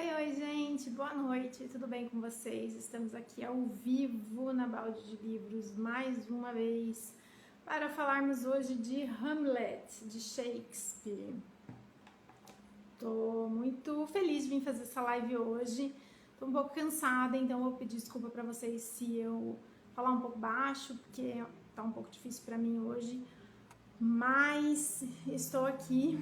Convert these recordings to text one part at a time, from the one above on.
Oi, gente, boa noite, tudo bem com vocês? Estamos aqui ao vivo na Balde de Livros mais uma vez para falarmos hoje de Hamlet, de Shakespeare. Tô muito feliz de vir fazer essa live hoje, tô um pouco cansada, então vou pedir desculpa para vocês se eu falar um pouco baixo, porque tá um pouco difícil para mim hoje, mas estou aqui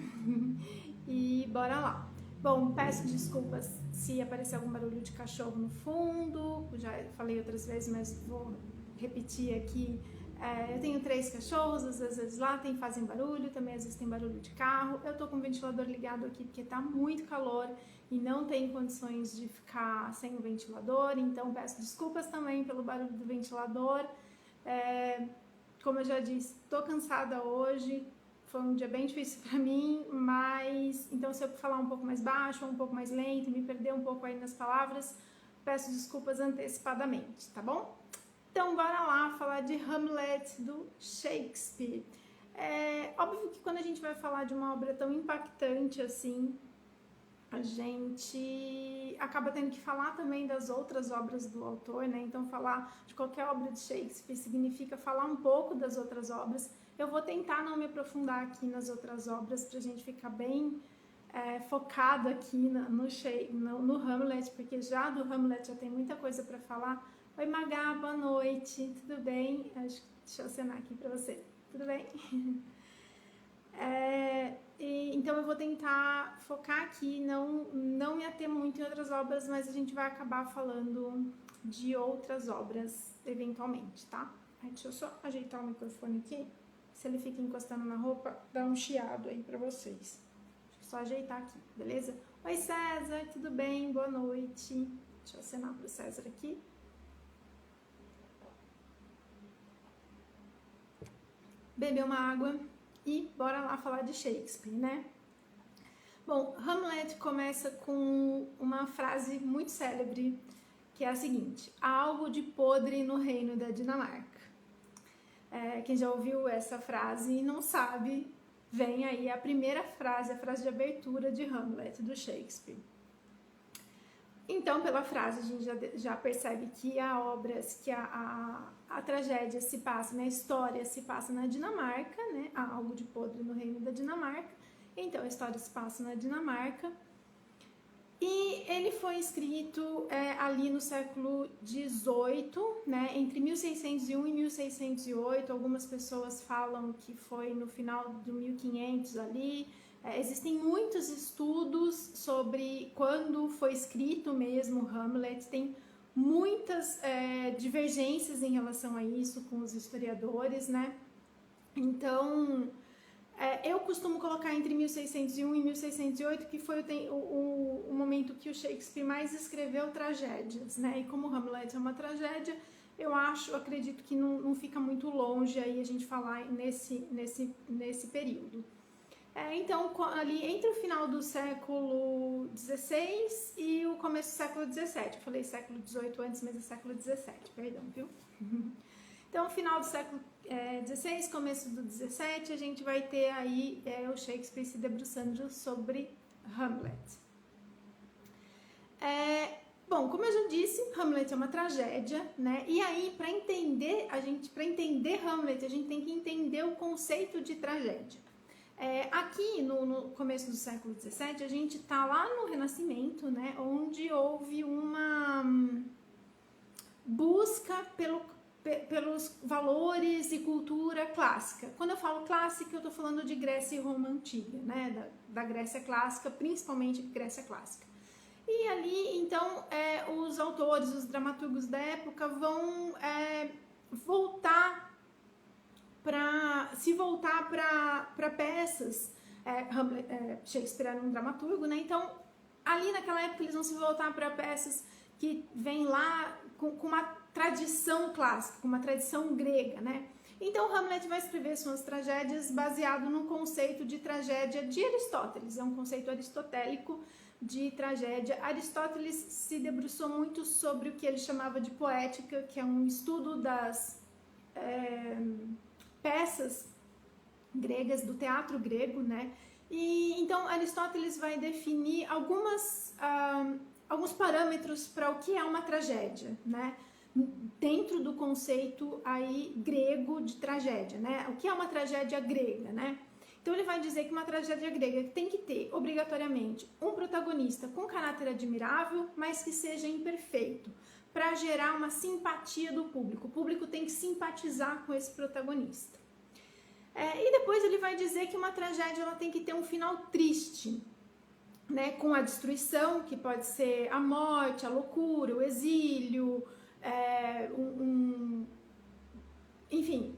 e bora lá. Bom, peço desculpas se aparecer algum barulho de cachorro no fundo, já falei outras vezes, mas vou repetir aqui. Eu tenho 3 cachorros, às vezes eles latem, fazem barulho, também às vezes tem barulho de carro. Eu tô com o ventilador ligado aqui porque tá muito calor e não tenho condições de ficar sem o ventilador, então peço desculpas também pelo barulho do ventilador. Como eu já disse, tô cansada hoje. Foi um dia bem difícil para mim, mas então se eu falar um pouco mais baixo ou um pouco mais lento, me perder um pouco aí nas palavras, peço desculpas antecipadamente, tá bom? Então bora lá falar de Hamlet do Shakespeare. É óbvio que quando a gente vai falar de uma obra tão impactante assim, a gente acaba tendo que falar também das outras obras do autor, né? Então falar de qualquer obra de Shakespeare significa falar um pouco das outras obras. Eu vou tentar não me aprofundar aqui nas outras obras para a gente ficar bem focado aqui no Hamlet, porque já do Hamlet já tem muita coisa para falar. Oi, Magá, boa noite, tudo bem? Deixa eu acenar aqui para você, tudo bem? Então eu vou tentar focar aqui, não me ater muito em outras obras, mas a gente vai acabar falando de outras obras eventualmente, tá? Deixa eu só ajeitar o microfone aqui. Se ele fica encostando na roupa, dá um chiado aí pra vocês. Deixa eu só ajeitar aqui, beleza? Oi, César, tudo bem? Boa noite. Deixa eu acenar pro César aqui. Beber uma água e bora lá falar de Shakespeare, né? Bom, Hamlet começa com uma frase muito célebre, que é a seguinte: há algo de podre no reino da Dinamarca. Quem já ouviu essa frase e não sabe, vem aí a primeira frase, a frase de abertura de Hamlet, do Shakespeare. Então, pela frase, a gente já percebe que a tragédia se passa, né, a história se passa na Dinamarca, né, há algo de podre no reino da Dinamarca, então a história se passa na Dinamarca. E ele foi escrito ali no século XVIII, né, entre 1601 e 1608. Algumas pessoas falam que foi no final do 1500 ali. Existem muitos estudos sobre quando foi escrito mesmo Hamlet. Tem muitas divergências em relação a isso com os historiadores, né? Então, eu costumo colocar entre 1601 e 1608, que foi o momento que o Shakespeare mais escreveu tragédias, né? E como Hamlet é uma tragédia, eu acredito que não fica muito longe aí a gente falar nesse período. Então, ali entre o final do século XVI e o começo do século XVII, eu falei século XVIII antes, mas é século XVII, perdão, viu? Então, final do século XVI, começo do XVII, a gente vai ter aí o Shakespeare se debruçando sobre Hamlet. Bom, como eu já disse, Hamlet é uma tragédia, né? E aí, para entender Hamlet, a gente tem que entender o conceito de tragédia. Aqui no começo do século XVII, a gente está lá no Renascimento, né? Onde houve uma busca pelos valores e cultura clássica. Quando eu falo clássica, eu estou falando de Grécia e Roma Antiga, né? Da Grécia Clássica, principalmente Grécia Clássica. E ali, então, os autores, os dramaturgos da época vão voltar para peças. Shakespeare era um dramaturgo, né? Então, ali naquela época, eles vão se voltar para peças que vêm lá com uma tradição clássica, com uma tradição grega, né? Então, Hamlet vai escrever suas tragédias baseado no conceito de tragédia de Aristóteles. É um conceito aristotélico de tragédia. Aristóteles se debruçou muito sobre o que ele chamava de poética, que é um estudo das peças gregas, do teatro grego, né? E então Aristóteles vai definir alguns parâmetros para o que é uma tragédia, né? Dentro do conceito aí grego de tragédia, né? O que é uma tragédia grega, né? Então ele vai dizer que uma tragédia grega tem que ter, obrigatoriamente, um protagonista com caráter admirável, mas que seja imperfeito, para gerar uma simpatia do público. O público tem que simpatizar com esse protagonista. E depois ele vai dizer que uma tragédia ela tem que ter um final triste, né? Com a destruição, que pode ser a morte, a loucura, o exílio, enfim,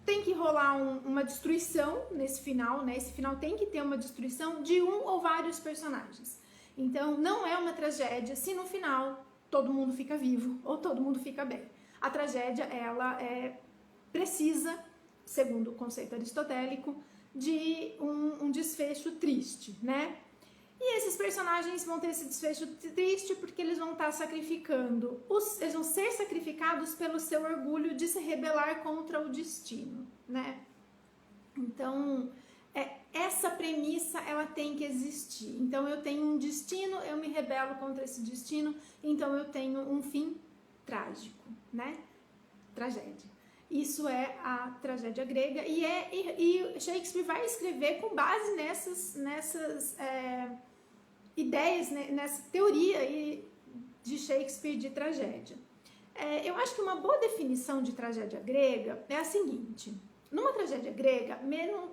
tem que rolar uma destruição nesse final, né? Esse final tem que ter uma destruição de um ou vários personagens. Então, não é uma tragédia se no final todo mundo fica vivo ou todo mundo fica bem. A tragédia, ela precisa, segundo o conceito aristotélico, de um desfecho triste, né? E esses personagens vão ter esse desfecho triste porque eles vão estar sacrificando, eles vão ser sacrificados pelo seu orgulho de se rebelar contra o destino, né? Então, essa premissa, ela tem que existir. Então, eu tenho um destino, eu me rebelo contra esse destino, então eu tenho um fim trágico, né? Tragédia. Isso é a tragédia grega e Shakespeare vai escrever com base nessas ideias, né, nessa teoria de Shakespeare de tragédia. Eu acho que uma boa definição de tragédia grega é a seguinte: numa tragédia grega,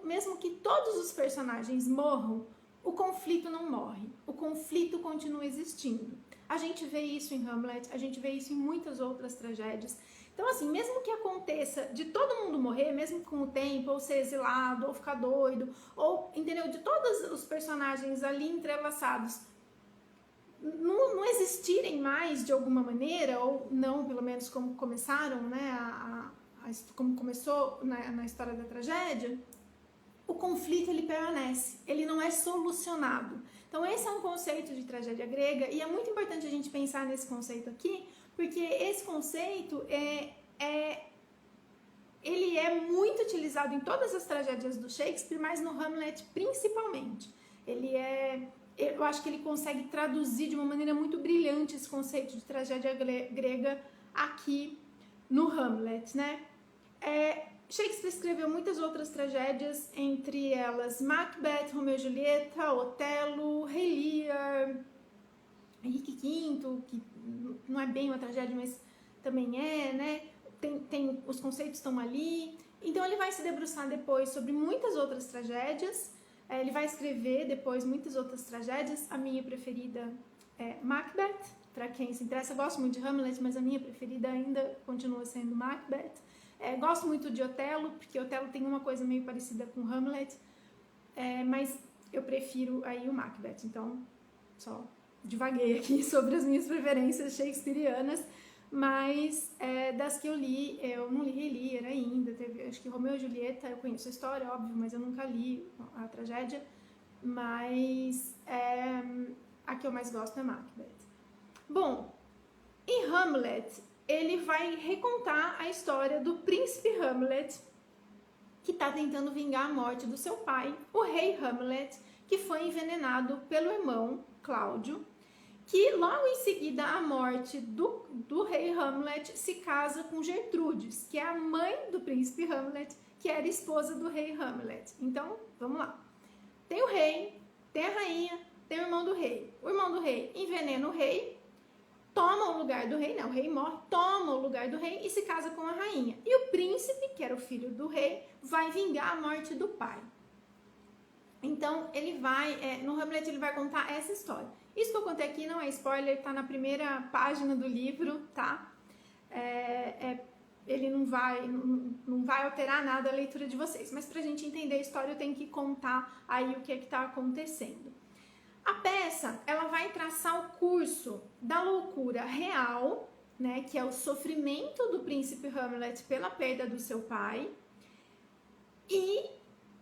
mesmo que todos os personagens morram, o conflito não morre, o conflito continua existindo. A gente vê isso em Hamlet, a gente vê isso em muitas outras tragédias. Então, assim, mesmo que aconteça de todo mundo morrer, mesmo com o tempo, ou ser exilado, ou ficar doido, ou, entendeu? De todos os personagens ali entrelaçados não existirem mais de alguma maneira, ou não, pelo menos como começaram, né? Como começou na história da tragédia, o conflito ele permanece, ele não é solucionado. Então, esse é um conceito de tragédia grega, e é muito importante a gente pensar nesse conceito aqui, porque esse conceito ele é muito utilizado em todas as tragédias do Shakespeare, mas no Hamlet principalmente. Eu acho que ele consegue traduzir de uma maneira muito brilhante esse conceito de tragédia grega aqui no Hamlet, né? Shakespeare escreveu muitas outras tragédias, entre elas Macbeth, Romeu e Julieta, Otelo, Rei Lear, Henrique V, que não é bem uma tragédia, mas também né? Os conceitos estão ali. Então ele vai se debruçar depois sobre muitas outras tragédias. Ele vai escrever depois muitas outras tragédias. A minha preferida é Macbeth, para quem se interessa. Eu gosto muito de Hamlet, mas a minha preferida ainda continua sendo Macbeth. Gosto muito de Otelo, porque Otelo tem uma coisa meio parecida com Hamlet, mas eu prefiro aí o Macbeth. Então, só divaguei aqui sobre as minhas preferências shakespearianas, mas das que eu li, eu não li Rei Lear ainda, acho que Romeu e Julieta, eu conheço a história, óbvio, mas eu nunca li a tragédia, mas a que eu mais gosto é Macbeth. Bom, em Hamlet, ele vai recontar a história do príncipe Hamlet, que está tentando vingar a morte do seu pai, o rei Hamlet, que foi envenenado pelo irmão Cláudio, que logo em seguida à morte do rei Hamlet se casa com Gertrudes, que é a mãe do príncipe Hamlet, que era esposa do rei Hamlet. Então, vamos lá. Tem o rei, tem a rainha, tem o irmão do rei. O irmão do rei envenena o rei, toma o lugar do rei, o rei morre, toma o lugar do rei e se casa com a rainha. E o príncipe, que era o filho do rei, vai vingar a morte do pai. Então, ele vai, no Hamlet, ele vai contar essa história. Isso que eu contei aqui não é spoiler, tá na primeira página do livro, tá? Ele não vai alterar nada a leitura de vocês, mas pra gente entender a história, eu tenho que contar aí o que é que tá acontecendo. A peça, ela vai traçar o curso da loucura real, né, que é o sofrimento do príncipe Hamlet pela perda do seu pai, e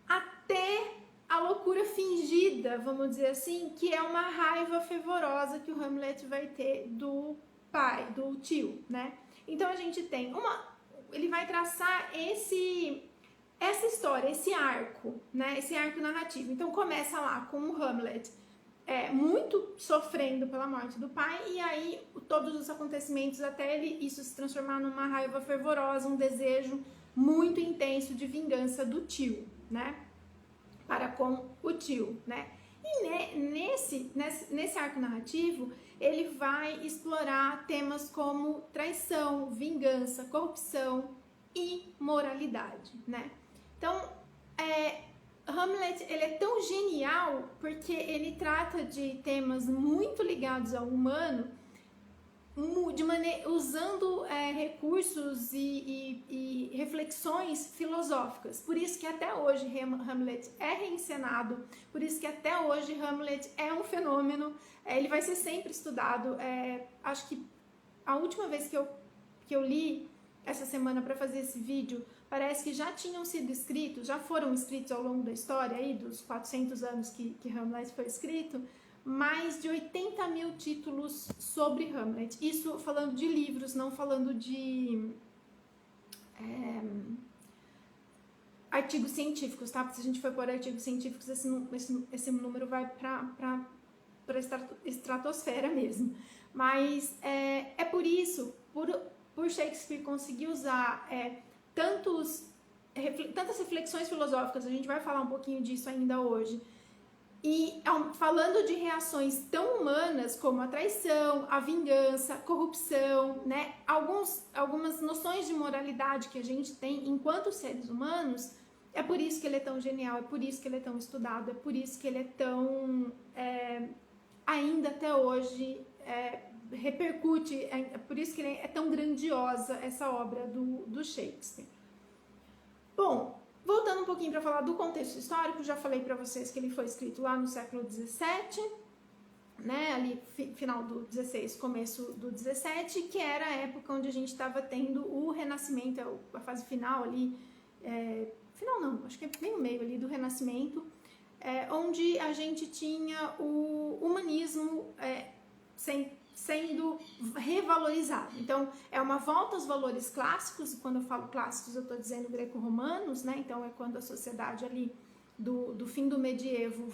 até a loucura fingida, vamos dizer assim, que é uma raiva fervorosa que o Hamlet vai ter do pai, do tio, né? Então a gente tem ele vai traçar essa história, esse arco, né, esse arco narrativo. Então começa lá com o Hamlet muito sofrendo pela morte do pai, e aí todos os acontecimentos até isso se transformar numa raiva fervorosa, um desejo muito intenso de vingança do tio, né, para com o tio, né. E nesse arco narrativo, ele vai explorar temas como traição, vingança, corrupção e moralidade, né. Então, Hamlet, ele é tão genial porque ele trata de temas muito ligados ao humano, usando recursos e reflexões filosóficas. Por isso que até hoje Hamlet é reencenado, por isso que até hoje Hamlet é um fenômeno, ele vai ser sempre estudado. Acho que a última vez que eu li essa semana para fazer esse vídeo, parece que já tinham sido escritos, já foram escritos ao longo da história, aí, dos 400 anos que Hamlet foi escrito, mais de 80 mil títulos sobre Hamlet. Isso falando de livros, não falando de artigos científicos, tá? Porque se a gente for por artigos científicos, esse número vai para a estratosfera mesmo. Mas é por isso, por Shakespeare conseguir usar tantas reflexões filosóficas, a gente vai falar um pouquinho disso ainda hoje, e falando de reações tão humanas como a traição, a vingança, corrupção, né? Algumas noções de moralidade que a gente tem enquanto seres humanos. É por isso que ele é tão genial, é por isso que ele é tão estudado, é por isso que ele é tão, ainda até hoje, repercute, é por isso que é tão grandiosa essa obra do Shakespeare. Bom, voltando um pouquinho para falar do contexto histórico, já falei para vocês que ele foi escrito lá no século XVII, né, ali final do XVI, começo do XVII, que era a época onde a gente estava tendo o Renascimento, a fase final ali, final não, acho que é bem no meio ali do Renascimento, onde a gente tinha o humanismo sendo revalorizado. Então, é uma volta aos valores clássicos, e quando eu falo clássicos eu estou dizendo greco-romanos, né? Então, é quando a sociedade ali do fim do medievo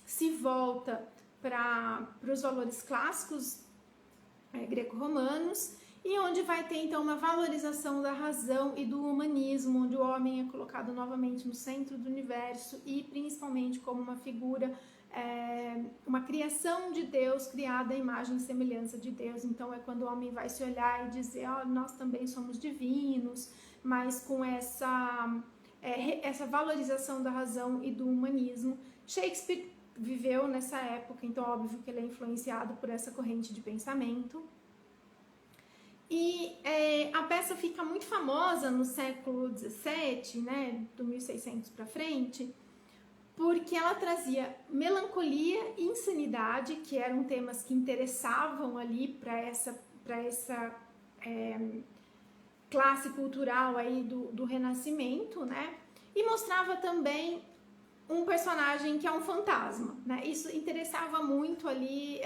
se volta para os valores clássicos greco-romanos, e onde vai ter então uma valorização da razão e do humanismo, onde o homem é colocado novamente no centro do universo e principalmente como uma figura, uma criação de Deus, criada à imagem e semelhança de Deus. Então é quando o homem vai se olhar e dizer, nós também somos divinos, mas com essa valorização da razão e do humanismo. Shakespeare viveu nessa época, então óbvio que ele é influenciado por essa corrente de pensamento. E a peça fica muito famosa no século XVII, né, do 1600 para frente, porque ela trazia melancolia e insanidade, que eram temas que interessavam ali para essa classe cultural aí do Renascimento, né, e mostrava também um personagem que é um fantasma, né? Isso interessava muito ali,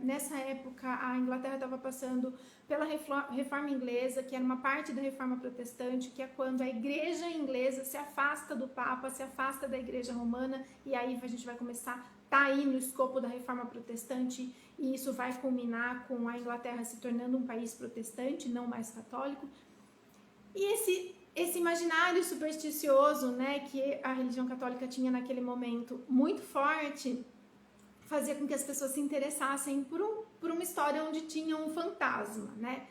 nessa época a Inglaterra estava passando pela reforma inglesa, que era uma parte da reforma protestante, que é quando a igreja inglesa se afasta do Papa, se afasta da igreja romana, e aí a gente vai começar, tá aí no escopo da reforma protestante, e isso vai culminar com a Inglaterra se tornando um país protestante, não mais católico. E esse imaginário supersticioso, né, que a religião católica tinha naquele momento muito forte, fazia com que as pessoas se interessassem por uma história onde tinha um fantasma, né?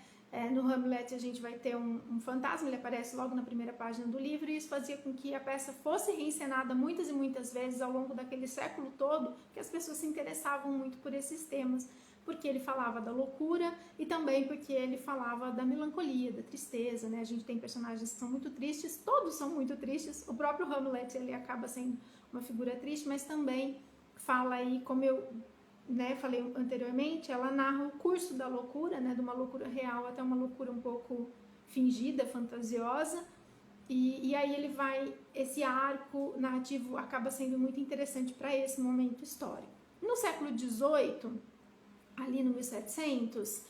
No Hamlet a gente vai ter um fantasma, ele aparece logo na primeira página do livro, e isso fazia com que a peça fosse reencenada muitas e muitas vezes ao longo daquele século todo, que as pessoas se interessavam muito por esses temas, porque ele falava da loucura e também porque ele falava da melancolia, da tristeza, né? A gente tem personagens que são muito tristes, todos são muito tristes, o próprio Hamlet, ele acaba sendo uma figura triste, mas também fala aí, como eu falei anteriormente, ela narra o curso da loucura, né? De uma loucura real até uma loucura um pouco fingida, fantasiosa, e aí esse arco narrativo acaba sendo muito interessante para esse momento histórico. No século XVIII, ali no 1700,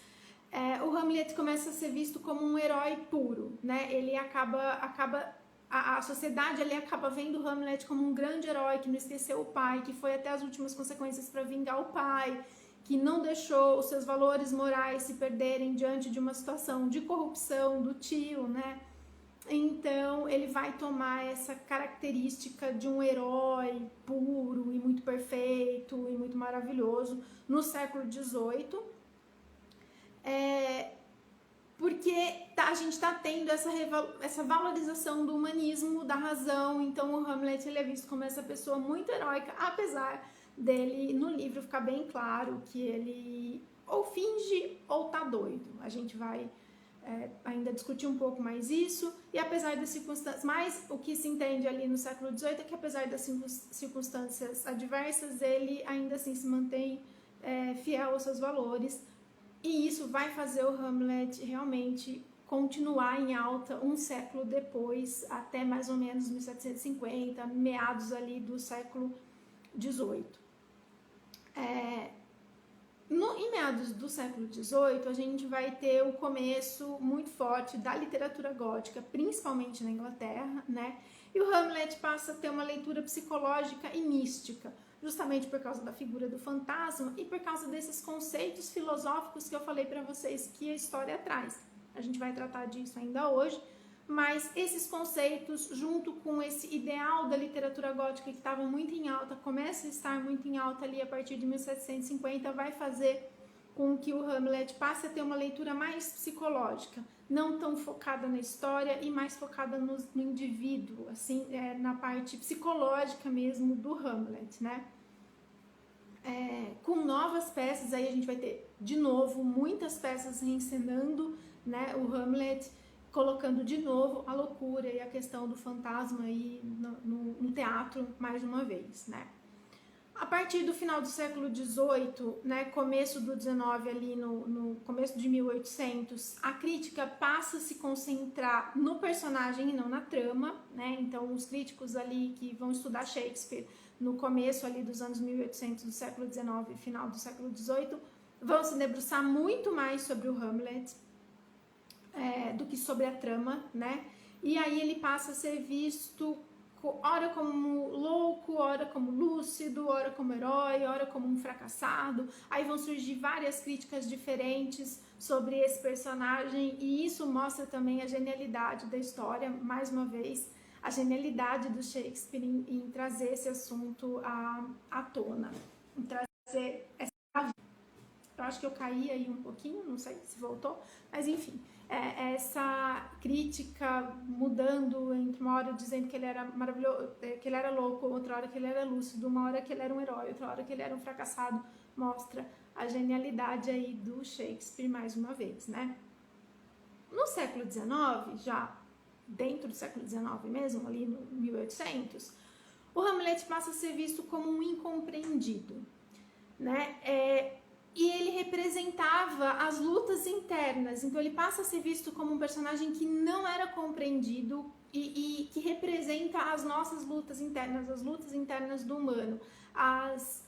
o Hamlet começa a ser visto como um herói puro, né? Ele acaba a sociedade ali acaba vendo Hamlet como um grande herói que não esqueceu o pai, que foi até as últimas consequências para vingar o pai, que não deixou os seus valores morais se perderem diante de uma situação de corrupção do tio, né? Então ele vai tomar essa característica de um herói puro e muito perfeito e muito maravilhoso no século XVIII, porque a gente está tendo essa valorização do humanismo, da razão. Então o Hamlet ele é visto como essa pessoa muito heróica, apesar dele no livro ficar bem claro que ele ou finge ou tá doido. A gente vai ainda discutir um pouco mais isso, e apesar das circunstâncias, mas o que se entende ali no século XVIII é que apesar das circunstâncias adversas, ele ainda assim se mantém fiel aos seus valores, e isso vai fazer o Hamlet realmente continuar em alta um século depois, até mais ou menos 1750, meados ali do século XVIII. Em meados do século XVIII, a gente vai ter o começo muito forte da literatura gótica, principalmente na Inglaterra, né? E o Hamlet passa a ter uma leitura psicológica e mística, justamente por causa da figura do fantasma e por causa desses conceitos filosóficos que eu falei para vocês que a história traz. A gente vai tratar disso ainda hoje, mas esses conceitos, junto com esse ideal da literatura gótica que estava muito em alta, começa a estar muito em alta ali a partir de 1750, vai fazer com que o Hamlet passe a ter uma leitura mais psicológica, não tão focada na história e mais focada no indivíduo, assim, na parte psicológica mesmo do Hamlet, né? Com novas peças, aí a gente vai ter, de novo, muitas peças reencenando, né, o Hamlet, colocando de novo a loucura e a questão do fantasma aí no teatro mais uma vez, né? A partir do final do século XVIII, né, começo do XIX ali no começo de 1800, a crítica passa a se concentrar no personagem e não na trama, né? Então os críticos ali que vão estudar Shakespeare no começo ali dos anos 1800 do século XIX e final do século XVIII vão se debruçar muito mais sobre o Hamlet do que sobre a trama, né? E aí ele passa a ser visto ora como louco, ora como lúcido, ora como herói, ora como um fracassado. Aí vão surgir várias críticas diferentes sobre esse personagem, e isso mostra também a genialidade da história, mais uma vez, a genialidade do Shakespeare em trazer esse assunto à tona, em trazer essa... Eu acho que eu caí aí um pouquinho, não sei se voltou, mas enfim, essa crítica mudando entre uma hora dizendo que ele era maravilhoso, que ele era louco, outra hora que ele era lúcido, uma hora que ele era um herói, outra hora que ele era um fracassado, mostra a genialidade aí do Shakespeare mais uma vez, né? No século XIX, já dentro do século XIX mesmo, ali no 1800, o Hamlet passa a ser visto como um incompreendido, né? E ele representava as lutas internas, então ele passa a ser visto como um personagem que não era compreendido e que representa as nossas lutas internas, as lutas internas do humano, as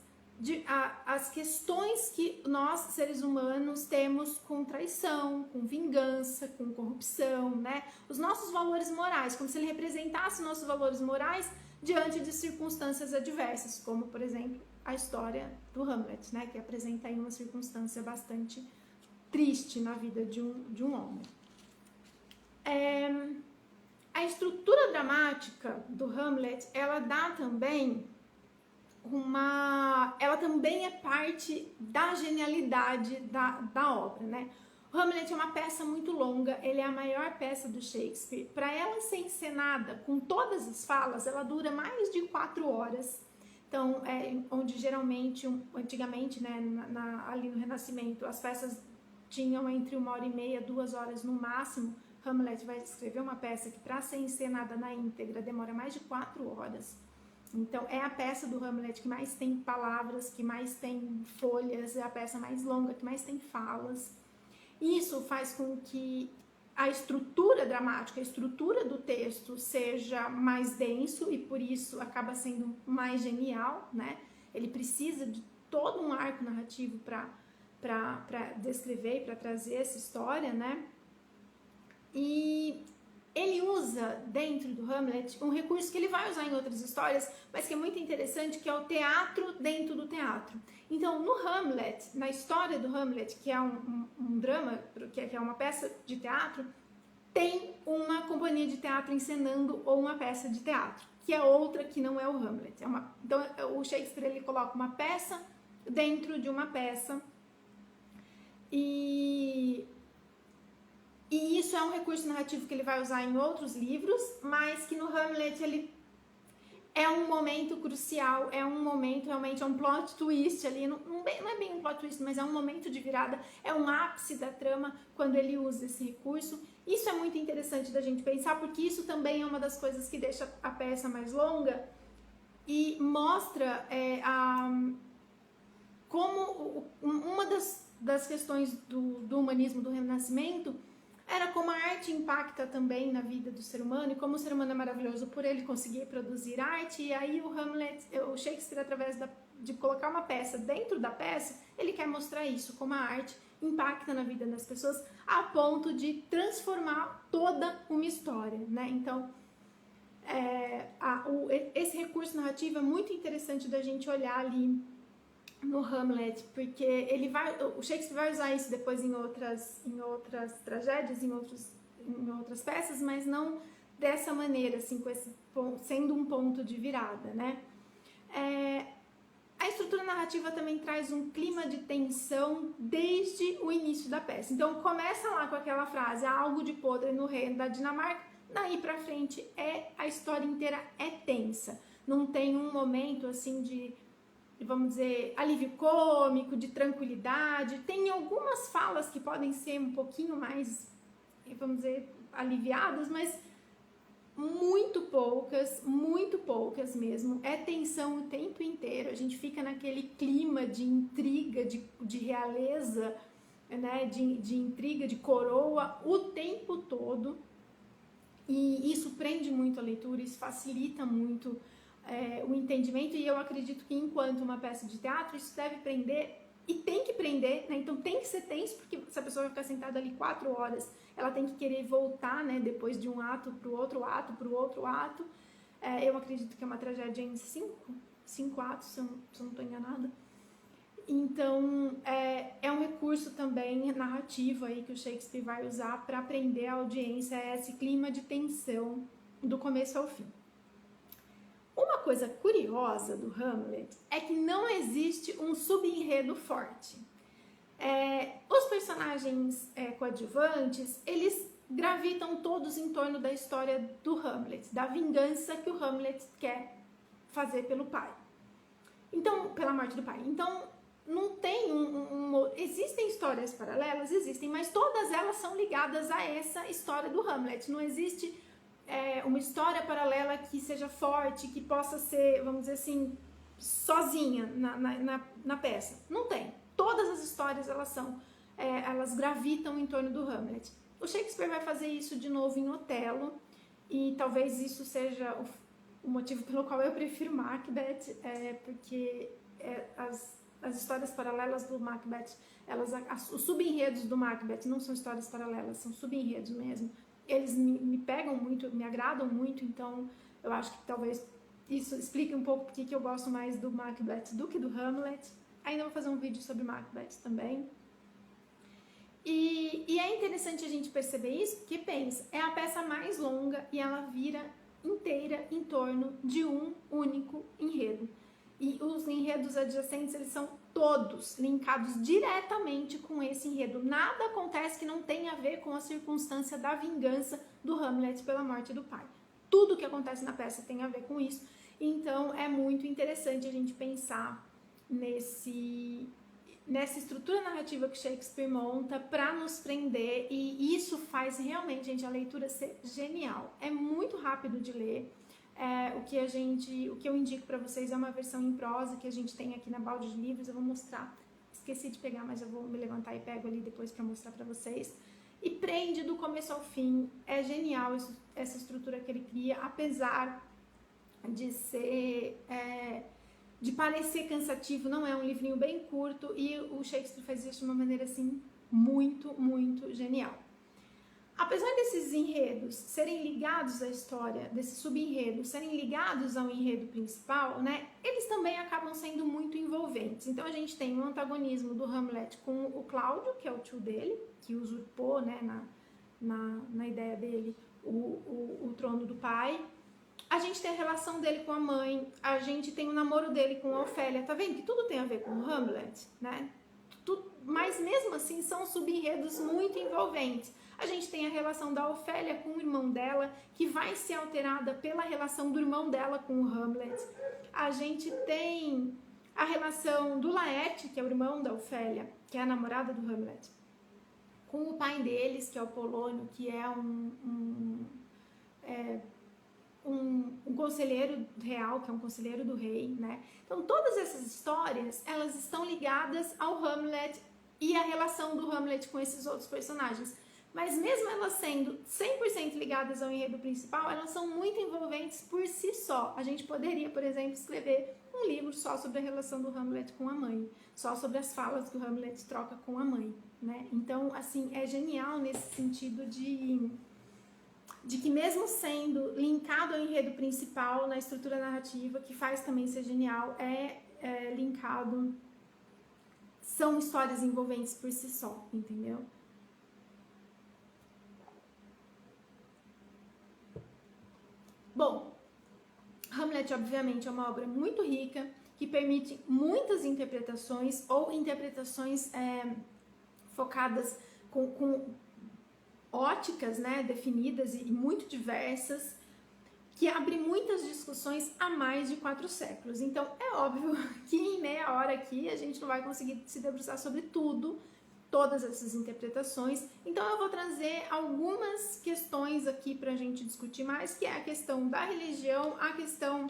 questões que nós, seres humanos, temos com traição, com vingança, com corrupção, né? Os nossos valores morais, como se ele representasse nossos valores morais diante de circunstâncias adversas, como, por exemplo, a história do Hamlet, né, que apresenta aí uma circunstância bastante triste na vida de um homem. A estrutura dramática do Hamlet, ela dá também ela também é parte da genialidade da obra, né? O Hamlet é uma peça muito longa, ele é a maior peça do Shakespeare. Para ela ser encenada com todas as falas, ela dura mais de 4 horas. Então, onde geralmente, antigamente, né, ali no Renascimento, as peças tinham entre 1h30 e 2 horas no máximo. Hamlet vai escrever uma peça que, para ser encenada na íntegra, demora mais de 4 horas. Então, é a peça do Hamlet que mais tem palavras, que mais tem folhas, é a peça mais longa, que mais tem falas. Isso faz com que a estrutura dramática, a estrutura do texto seja mais denso e por isso acaba sendo mais genial, né? Ele precisa de todo um arco narrativo para descrever e para trazer essa história, né? E ele usa dentro do Hamlet um recurso que ele vai usar em outras histórias, mas que é muito interessante, que é o teatro dentro do teatro. Então, no Hamlet, na história do Hamlet, que é um drama, que é uma peça de teatro, tem uma companhia de teatro encenando ou uma peça de teatro, que é outra que não é o Hamlet. Então, o Shakespeare ele coloca uma peça dentro de uma peça e isso é um recurso narrativo que ele vai usar em outros livros, mas que no Hamlet ele é um momento crucial, é um momento realmente, é um plot twist ali, não é bem um plot twist, mas é um momento de virada, é um ápice da trama quando ele usa esse recurso. Isso é muito interessante da gente pensar, porque isso também é uma das coisas que deixa a peça mais longa e mostra como uma das questões do humanismo, do Renascimento, era como a arte impacta também na vida do ser humano e como o ser humano é maravilhoso por ele conseguir produzir arte. E aí o Shakespeare, através de colocar uma peça dentro da peça, ele quer mostrar isso, como a arte impacta na vida das pessoas a ponto de transformar toda uma história, né? Então, esse recurso narrativo é muito interessante da gente olhar ali no Hamlet, porque o Shakespeare vai usar isso depois em outras tragédias, em outras peças, mas não dessa maneira, assim, sendo um ponto de virada, né? A estrutura narrativa também traz um clima de tensão desde o início da peça. Então começa lá com aquela frase, há algo de podre no reino da Dinamarca, daí pra frente a história inteira é tensa. Não tem um momento assim de, vamos dizer, alívio cômico, de tranquilidade. Tem algumas falas que podem ser um pouquinho mais, vamos dizer, aliviadas, mas muito poucas mesmo. É tensão o tempo inteiro, a gente fica naquele clima de intriga, de realeza, né, de intriga, de coroa o tempo todo, e isso prende muito a leitura, isso facilita muito o entendimento, e eu acredito que enquanto uma peça de teatro, isso deve prender, e tem que prender, né? Então tem que ser tenso, porque se a pessoa vai ficar sentada ali 4 horas, ela tem que querer voltar, né, depois de um ato para o outro ato, eu acredito que é uma tragédia em 5 atos, se eu não estou enganada. Então, é um recurso também narrativo aí que o Shakespeare vai usar para prender a audiência, esse clima de tensão do começo ao fim. Uma coisa curiosa do Hamlet é que não existe um subenredo forte. Os personagens coadjuvantes, eles gravitam todos em torno da história do Hamlet, da vingança que o Hamlet quer fazer pelo pai. Então, pela morte do pai. Então, não tem existem histórias paralelas, existem, mas todas elas são ligadas a essa história do Hamlet. Não existe uma história paralela que seja forte, que possa ser, vamos dizer assim, sozinha na peça. Não tem. Todas as histórias, elas gravitam em torno do Hamlet. O Shakespeare vai fazer isso de novo em Otelo, e talvez isso seja o motivo pelo qual eu prefiro Macbeth, porque as histórias paralelas do Macbeth, os subenredos do Macbeth não são histórias paralelas, são subenredos mesmo. Eles me pegam muito, me agradam muito, então eu acho que talvez isso explique um pouco porque que eu gosto mais do Macbeth do que do Hamlet. Ainda vou fazer um vídeo sobre Macbeth também. E é interessante a gente perceber isso, porque pensa, é a peça mais longa e ela vira inteira em torno de um único enredo. E os enredos adjacentes, eles são todos linkados diretamente com esse enredo. Nada acontece que não tenha a ver com a circunstância da vingança do Hamlet pela morte do pai. Tudo que acontece na peça tem a ver com isso. Então, é muito interessante a gente pensar nessa estrutura narrativa que Shakespeare monta para nos prender, e isso faz realmente, gente, a leitura ser genial. É muito rápido de ler. O que eu indico para vocês é uma versão em prosa que a gente tem aqui na Balde de Livros. Eu vou mostrar, esqueci de pegar, mas eu vou me levantar e pego ali depois para mostrar para vocês. E prende do começo ao fim. É genial essa estrutura que ele cria, apesar de de parecer cansativo. Não é um livrinho bem curto, e o Shakespeare faz isso de uma maneira assim muito, muito genial. apesar desses enredos serem ligados à história, desses subenredos serem ligados ao enredo principal, né, eles também acabam sendo muito envolventes. Então a gente tem o antagonismo do Hamlet com o Cláudio, que é o tio dele, que usurpou, né, na ideia dele o trono do pai. A gente tem a relação dele com a mãe, a gente tem o namoro dele com a Ofélia, tá vendo que tudo tem a ver com o Hamlet, né? Mas mesmo assim são subenredos muito envolventes. A gente tem a relação da Ofélia com o irmão dela, que vai ser alterada pela relação do irmão dela com o Hamlet. A gente tem a relação do Laerte, que é o irmão da Ofélia, que é a namorada do Hamlet, com o pai deles, que é o Polônio, que é um conselheiro real, que é um conselheiro do rei, né? Então todas essas histórias, elas estão ligadas ao Hamlet e a relação do Hamlet com esses outros personagens. Mas mesmo elas sendo 100% ligadas ao enredo principal, elas são muito envolventes por si só. A gente poderia, por exemplo, escrever um livro só sobre a relação do Hamlet com a mãe, só sobre as falas que o Hamlet troca com a mãe, né? Então, assim, é genial nesse sentido de que mesmo sendo linkado ao enredo principal, na estrutura narrativa, que faz também ser genial, linkado, são histórias envolventes por si só, entendeu? Bom, Hamlet, obviamente, é uma obra muito rica, que permite muitas interpretações, ou interpretações focadas com óticas, né, definidas e muito diversas, que abre muitas discussões há mais de 4 séculos. Então, é óbvio que em meia hora aqui a gente não vai conseguir se debruçar sobre tudo, todas essas interpretações. Então, eu vou trazer algumas questões aqui para a gente discutir mais, que é a questão da religião, a questão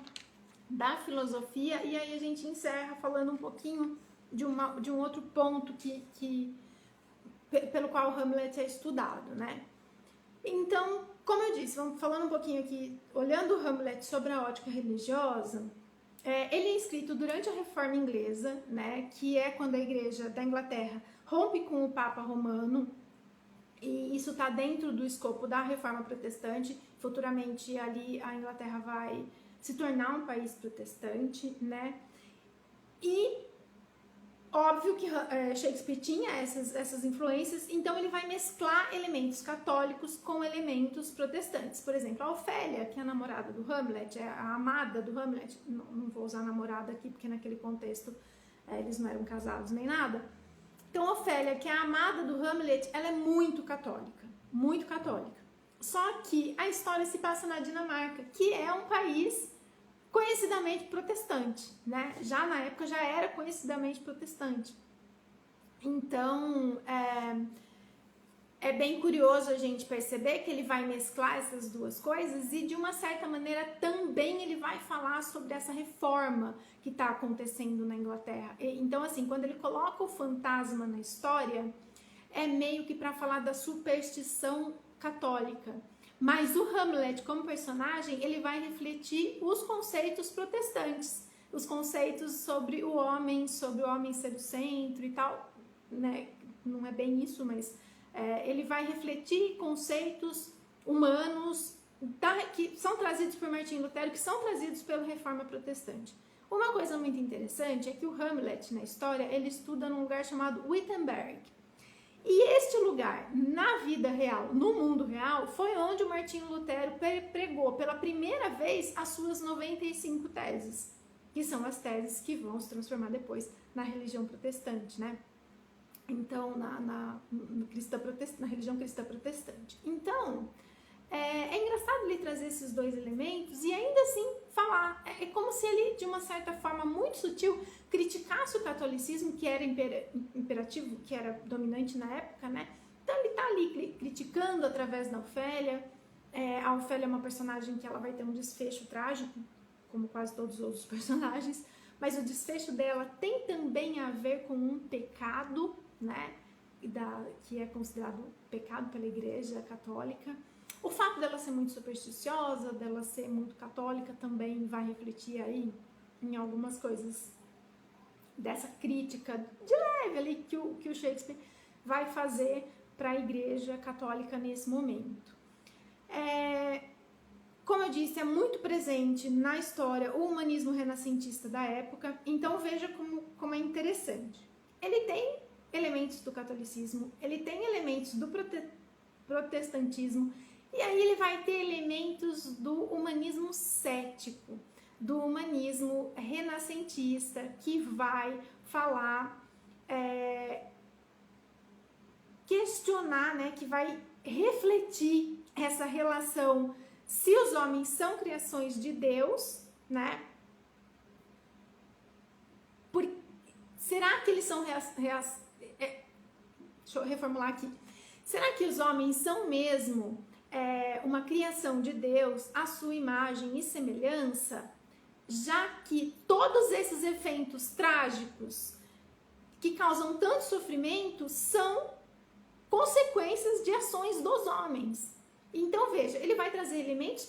da filosofia, e aí a gente encerra falando um pouquinho de um outro ponto pelo qual Hamlet é estudado, né? Então, como eu disse, vamos falando um pouquinho aqui, olhando o Hamlet sobre a ótica religiosa, ele é escrito durante a Reforma Inglesa, né, que é quando a Igreja da Inglaterra rompe com o Papa Romano, e isso está dentro do escopo da Reforma Protestante. Futuramente ali a Inglaterra vai se tornar um país protestante, né? E óbvio que Shakespeare tinha essas influências, então ele vai mesclar elementos católicos com elementos protestantes. Por exemplo, a Ofélia, que é a namorada do Hamlet, é a amada do Hamlet, não vou usar namorada aqui, porque naquele contexto eles não eram casados nem nada. Então, a Ofélia, que é a amada do Hamlet, ela é muito católica, muito católica. Só que a história se passa na Dinamarca, que é um país conhecidamente protestante, né? Já na época já era conhecidamente protestante. Então, é bem curioso a gente perceber que ele vai mesclar essas duas coisas e, de uma certa maneira, também ele vai falar sobre essa reforma que está acontecendo na Inglaterra. Então, assim, quando ele coloca o fantasma na história, é meio que para falar da superstição católica. Mas o Hamlet, como personagem, ele vai refletir os conceitos protestantes, os conceitos sobre o homem ser o centro e tal, né? Não é bem isso, mas ele vai refletir conceitos humanos que são trazidos por Martinho Lutero, que são trazidos pela Reforma Protestante. Uma coisa muito interessante é que o Hamlet, na história, ele estuda num lugar chamado Wittenberg. E este lugar, na vida real, no mundo real, foi onde o Martinho Lutero pregou pela primeira vez as suas 95 teses, que são as teses que vão se transformar depois na religião protestante, né? Então, na religião cristã protestante. Então, é engraçado ele trazer esses dois elementos e ainda assim falar. É como se ele, de uma certa forma muito sutil, criticasse o catolicismo, que era imperativo, que era dominante na época, né? Então ele está ali criticando através da Ofélia. A Ofélia é uma personagem que ela vai ter um desfecho trágico, como quase todos os outros personagens, mas o desfecho dela tem também a ver com um pecado, né? Que é considerado pecado pela Igreja Católica. O fato dela ser muito supersticiosa, dela ser muito católica, também vai refletir aí em algumas coisas dessa crítica de leve ali que o Shakespeare vai fazer para a Igreja Católica nesse momento. Como eu disse, é muito presente na história o humanismo renascentista da época, então veja como é interessante. Ele tem elementos do catolicismo, ele tem elementos do protestantismo, e aí ele vai ter elementos do humanismo cético, do humanismo renascentista, que vai falar, questionar, né, que vai refletir essa relação, se os homens são criações de Deus, né? Será que eles são deixa eu reformular aqui. Será que os homens são mesmo uma criação de Deus, à sua imagem e semelhança? Já que todos esses eventos trágicos que causam tanto sofrimento são consequências de ações dos homens. Então, veja, ele vai trazer elementos